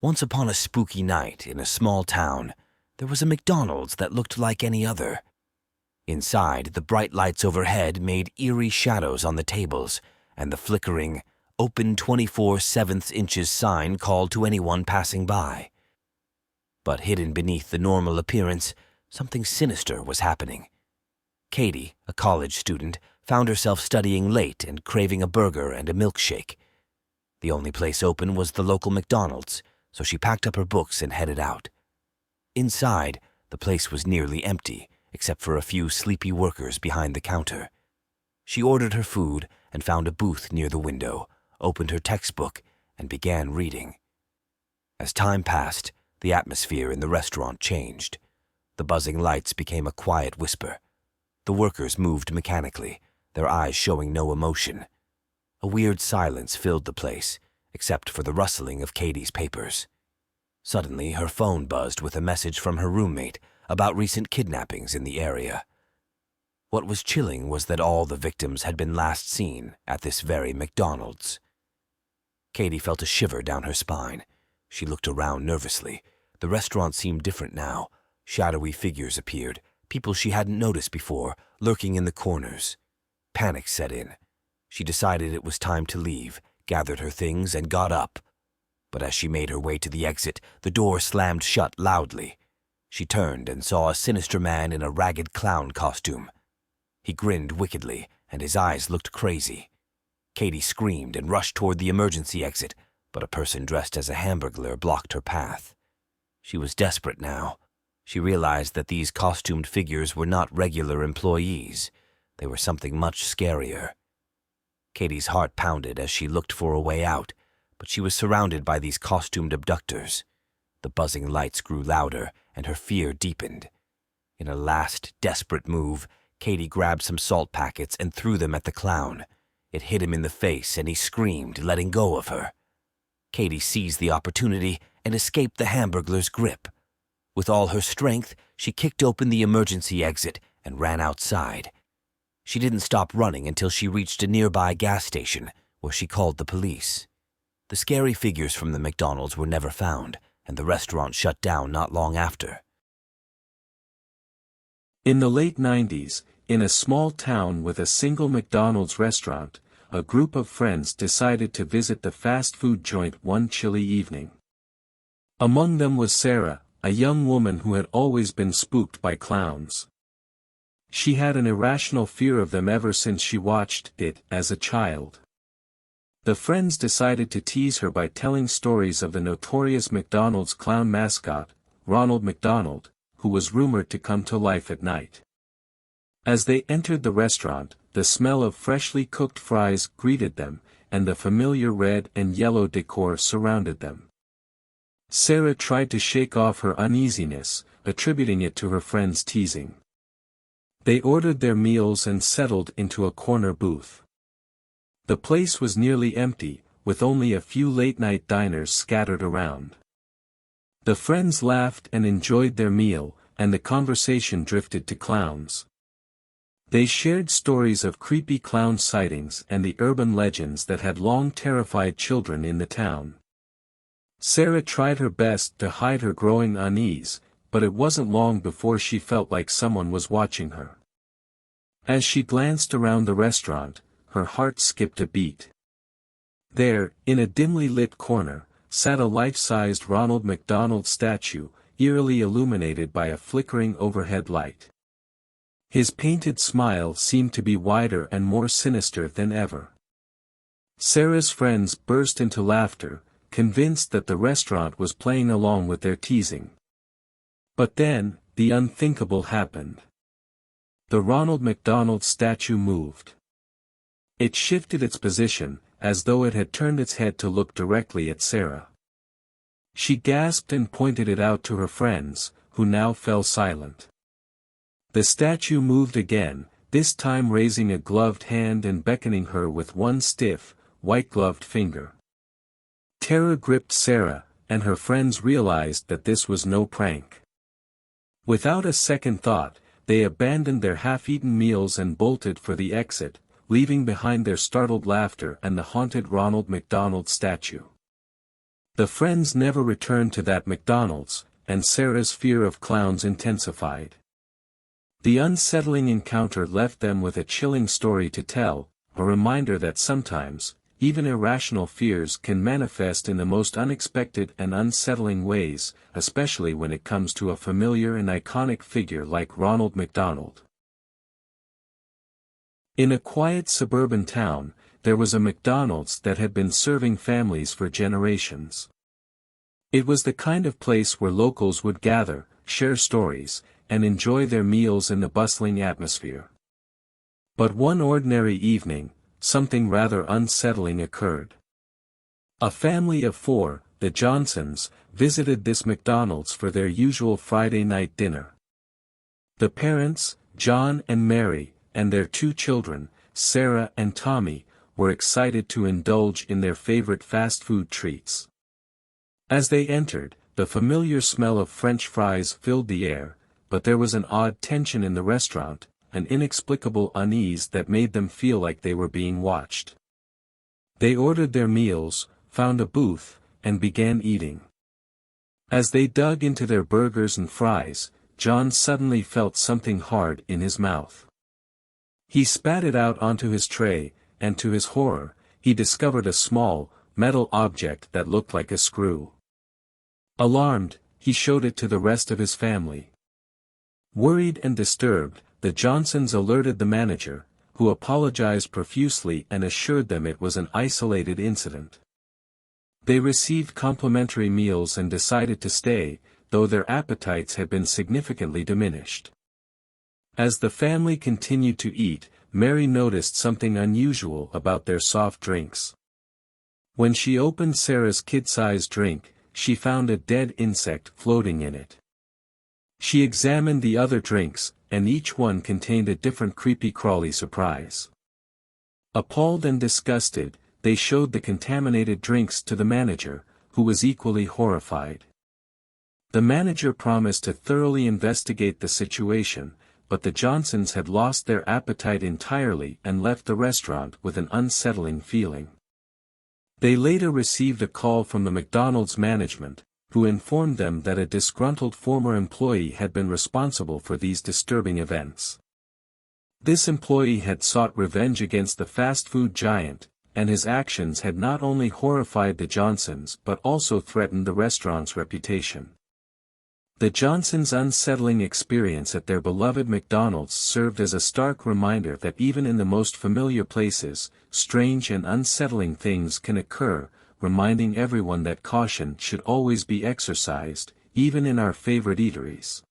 Once upon a spooky night in a small town, there was a McDonald's that looked like any other. Inside, the bright lights overhead made eerie shadows on the tables, and the flickering, open 24/7 sign called to anyone passing by. But hidden beneath the normal appearance, something sinister was happening. Katie, a college student, found herself studying late and craving a burger and a milkshake. The only place open was the local McDonald's, so she packed up her books and headed out. Inside, the place was nearly empty, except for a few sleepy workers behind the counter. She ordered her food and found a booth near the window, opened her textbook, and began reading. As time passed, the atmosphere in the restaurant changed. The buzzing lights became a quiet whisper. The workers moved mechanically, their eyes showing no emotion. A weird silence filled the place, except for the rustling of Katie's papers. Suddenly, her phone buzzed with a message from her roommate about recent kidnappings in the area. What was chilling was that all the victims had been last seen at this very McDonald's. Katie felt a shiver down her spine. She looked around nervously. The restaurant seemed different now. Shadowy figures appeared, people she hadn't noticed before, lurking in the corners. Panic set in. She decided it was time to leave, gathered her things, and got up. But as she made her way to the exit, the door slammed shut loudly. She turned and saw a sinister man in a ragged clown costume. He grinned wickedly, and his eyes looked crazy. Katie screamed and rushed toward the emergency exit, but a person dressed as a hamburglar blocked her path. She was desperate now. She realized that these costumed figures were not regular employees. They were something much scarier. Katie's heart pounded as she looked for a way out, but she was surrounded by these costumed abductors. The buzzing lights grew louder, and her fear deepened. In a last, desperate move, Katie grabbed some salt packets and threw them at the clown. It hit him in the face, and he screamed, letting go of her. Katie seized the opportunity and escaped the hamburglar's grip. With all her strength, she kicked open the emergency exit and ran outside. She didn't stop running until she reached a nearby gas station, where she called the police. The scary figures from the McDonald's were never found, and the restaurant shut down not long after. In the late 90s, in a small town with a single McDonald's restaurant, a group of friends decided to visit the fast food joint one chilly evening. Among them was Sarah, a young woman who had always been spooked by clowns. She had an irrational fear of them ever since she watched it as a child. The friends decided to tease her by telling stories of the notorious McDonald's clown mascot, Ronald McDonald, who was rumored to come to life at night. As they entered the restaurant, the smell of freshly cooked fries greeted them, and the familiar red and yellow decor surrounded them. Sarah tried to shake off her uneasiness, attributing it to her friends' teasing. They ordered their meals and settled into a corner booth. The place was nearly empty, with only a few late-night diners scattered around. The friends laughed and enjoyed their meal, and the conversation drifted to clowns. They shared stories of creepy clown sightings and the urban legends that had long terrified children in the town. Sarah tried her best to hide her growing unease, but it wasn't long before she felt like someone was watching her. As she glanced around the restaurant, her heart skipped a beat. There, in a dimly lit corner, sat a life-sized Ronald McDonald statue, eerily illuminated by a flickering overhead light. His painted smile seemed to be wider and more sinister than ever. Sarah's friends burst into laughter, convinced that the restaurant was playing along with their teasing. But then, the unthinkable happened. The Ronald McDonald statue moved. It shifted its position, as though it had turned its head to look directly at Sarah. She gasped and pointed it out to her friends, who now fell silent. The statue moved again, this time raising a gloved hand and beckoning her with one stiff, white-gloved finger. Terror gripped Sarah, and her friends realized that this was no prank. Without a second thought, they abandoned their half-eaten meals and bolted for the exit, leaving behind their startled laughter and the haunted Ronald McDonald statue. The friends never returned to that McDonald's, and Sarah's fear of clowns intensified. The unsettling encounter left them with a chilling story to tell, a reminder that sometimes, even irrational fears can manifest in the most unexpected and unsettling ways, especially when it comes to a familiar and iconic figure like Ronald McDonald. In a quiet suburban town, there was a McDonald's that had been serving families for generations. It was the kind of place where locals would gather, share stories, and enjoy their meals in the bustling atmosphere. But one ordinary evening, something rather unsettling occurred. A family of 4, the Johnsons, visited this McDonald's for their usual Friday night dinner. The parents, John and Mary, and their 2 children, Sarah and Tommy, were excited to indulge in their favorite fast food treats. As they entered, the familiar smell of French fries filled the air, but there was an odd tension in the restaurant, an inexplicable unease that made them feel like they were being watched. They ordered their meals, found a booth, and began eating. As they dug into their burgers and fries, John suddenly felt something hard in his mouth. He spat it out onto his tray, and to his horror, he discovered a small, metal object that looked like a screw. Alarmed, he showed it to the rest of his family. Worried and disturbed, the Johnsons alerted the manager, who apologized profusely and assured them it was an isolated incident. They received complimentary meals and decided to stay, though their appetites had been significantly diminished. As the family continued to eat, Mary noticed something unusual about their soft drinks. When she opened Sarah's kid-sized drink, she found a dead insect floating in it. She examined the other drinks, and each one contained a different creepy-crawly surprise. Appalled and disgusted, they showed the contaminated drinks to the manager, who was equally horrified. The manager promised to thoroughly investigate the situation, but the Johnsons had lost their appetite entirely and left the restaurant with an unsettling feeling. They later received a call from the McDonald's management, who informed them that a disgruntled former employee had been responsible for these disturbing events. This employee had sought revenge against the fast food giant, and his actions had not only horrified the Johnsons but also threatened the restaurant's reputation. The Johnsons' unsettling experience at their beloved McDonald's served as a stark reminder that even in the most familiar places, strange and unsettling things can occur, reminding everyone that caution should always be exercised, even in our favorite eateries.